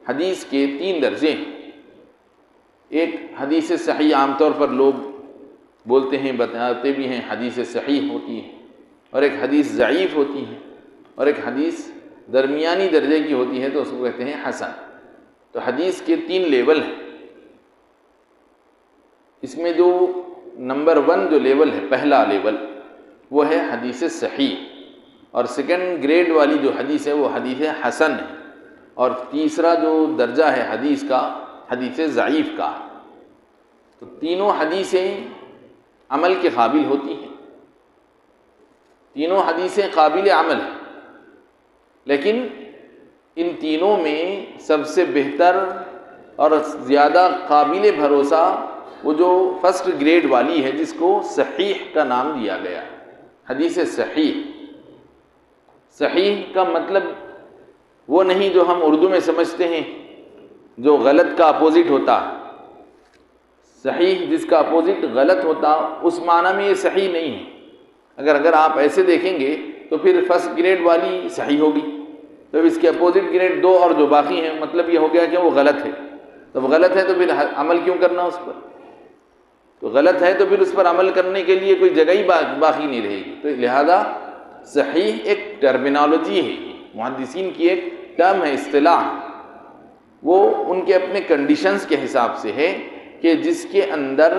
حدیث کے 3 درجے ہیں۔ ایک حدیث صحیح عام طور پر لوگ بولتے ہیں، بتاتے بھی ہیں، حدیث صحیح ہوتی ہے، اور ایک حدیث ضعیف ہوتی ہے، اور ایک حدیث درمیانی درجے کی ہوتی ہے تو اس کو کہتے ہیں حسن۔ تو حدیث کے 3 لیول ہیں۔ اس میں جو نمبر 1 جو لیول ہے، پہلا لیول، وہ ہے حدیث صحیح، اور سیکنڈ گریڈ والی جو حدیث ہے وہ حدیث حسن ہے، اور تیسرا جو درجہ ہے حدیث کا، حدیث ضعیف کا۔ تو تینوں حدیثیں عمل کے قابل ہوتی ہیں، تینوں حدیثیں قابل عمل ہیں، لیکن ان تینوں میں سب سے بہتر اور زیادہ قابل بھروسہ وہ جو فرسٹ گریڈ والی ہے، جس کو صحیح کا نام دیا گیا ہے، حدیث صحیح۔ صحیح کا مطلب وہ نہیں جو ہم اردو میں سمجھتے ہیں، جو غلط کا اپوزٹ ہوتا ہے۔ صحیح جس کا اپوزٹ غلط ہوتا، اس معنی میں یہ صحیح نہیں ہے۔ اگر آپ ایسے دیکھیں گے تو پھر فرسٹ گریڈ والی صحیح ہوگی، تو اس کے اپوزٹ گریڈ 2 اور جو باقی ہیں، مطلب یہ ہو گیا کہ وہ غلط ہے۔ تو غلط ہے تو پھر عمل کیوں کرنا اس پر؟ تو غلط ہے تو پھر اس پر عمل کرنے کے لیے کوئی جگہ ہی باقی نہیں رہے گی۔ تو لہذا صحیح ایک ٹرمینالوجی ہے، محدثین کی ایک ٹرم ہے، اصطلاح، وہ ان کے اپنے کنڈیشنز کے حساب سے ہے کہ جس کے اندر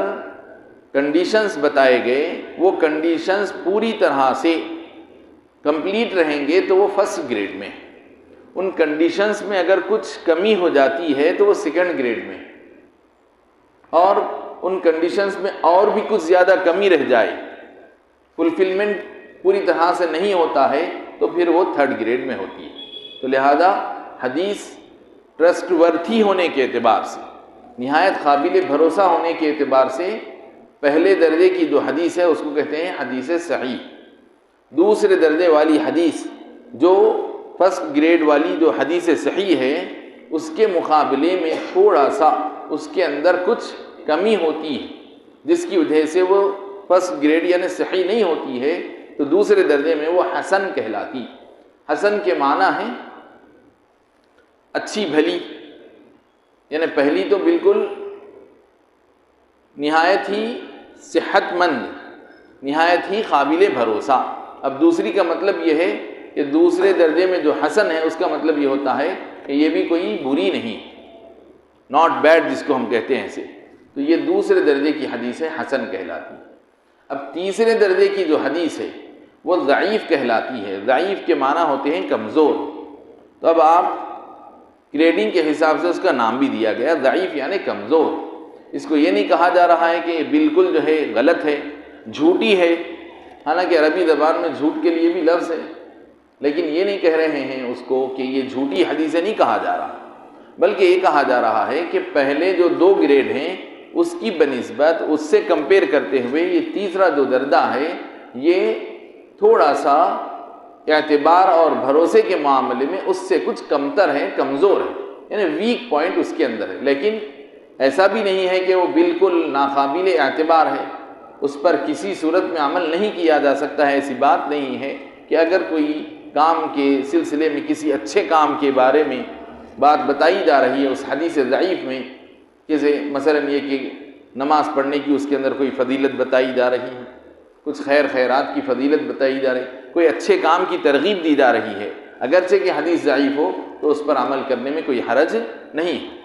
کنڈیشنز بتائے گئے وہ کنڈیشنز پوری طرح سے کمپلیٹ رہیں گے تو وہ فرسٹ گریڈ میں ہے۔ ان کنڈیشنز میں اگر کچھ کمی ہو جاتی ہے تو وہ سیکنڈ گریڈ میں ہے، اور ان کنڈیشنز میں اور بھی کچھ زیادہ کمی رہ جائے، فلفلمنٹ پوری طرح سے نہیں ہوتا ہے، تو پھر وہ تھرڈ گریڈ میں ہوتی ہے۔ تو لہذا حدیث ٹرسٹ ورتھی ہونے کے اعتبار سے، نہایت قابل بھروسہ ہونے کے اعتبار سے، پہلے درجے کی جو حدیث ہے اس کو کہتے ہیں حدیث صحیح۔ دوسرے درجے والی حدیث، جو فرسٹ گریڈ والی جو حدیث صحیح ہے، اس کے مقابلے میں تھوڑا سا اس کے اندر کچھ کمی ہوتی ہے، جس کی وجہ سے وہ فرسٹ گریڈ یعنی صحیح نہیں ہوتی ہے، تو دوسرے درجے میں وہ حسن کہلاتی۔ حسن کے معنی ہے اچھی بھلی، یعنی پہلی تو بالکل نہایت ہی صحت مند، نہایت ہی قابل بھروسہ۔ اب دوسری کا مطلب یہ ہے کہ دوسرے درجے میں جو حسن ہے اس کا مطلب یہ ہوتا ہے کہ یہ بھی کوئی بری نہیں، ناٹ بیڈ جس کو ہم کہتے ہیں اسے، تو یہ دوسرے درجے کی حدیث ہے، حسن کہلاتی۔ اب تیسرے درجے کی جو حدیث ہے وہ ضعیف کہلاتی ہے۔ ضعیف کے معنی ہوتے ہیں کمزور۔ تو اب آپ گریڈنگ کے حساب سے اس کا نام بھی دیا گیا، ضعیف یعنی کمزور۔ اس کو یہ نہیں کہا جا رہا ہے کہ یہ بالکل جو ہے غلط ہے، جھوٹی ہے، حالانکہ عربی زبان میں جھوٹ کے لیے بھی لفظ ہے، لیکن یہ نہیں کہہ رہے ہیں اس کو کہ یہ جھوٹی حدیثیں نہیں کہا جا رہا، بلکہ یہ کہا جا رہا ہے کہ پہلے جو 2 گریڈ ہیں اس کی بنسبت اس سے کمپیئر کرتے ہوئے یہ تیسرا جو درجہ ہے یہ تھوڑا سا اعتبار اور بھروسے کے معاملے میں اس سے کچھ کمتر ہے، کمزور ہے، یعنی ویک پوائنٹ اس کے اندر ہے، لیکن ایسا بھی نہیں ہے کہ وہ بالکل ناقابل اعتبار ہے، اس پر کسی صورت میں عمل نہیں کیا جا سکتا ہے۔ ایسی بات نہیں ہے کہ اگر کوئی کام کے سلسلے میں کسی اچھے کام کے بارے میں بات بتائی جا رہی ہے اس حدیث ضعیف میں، جیسے مثلا یہ کہ نماز پڑھنے کی اس کے اندر کوئی فضیلت بتائی جا رہی ہے، کچھ خیرات کی فضیلت بتائی جا رہی ہے، کوئی اچھے کام کی ترغیب دی جا رہی ہے، اگرچہ کہ حدیث ضعیف ہو تو اس پر عمل کرنے میں کوئی حرج نہیں ہے۔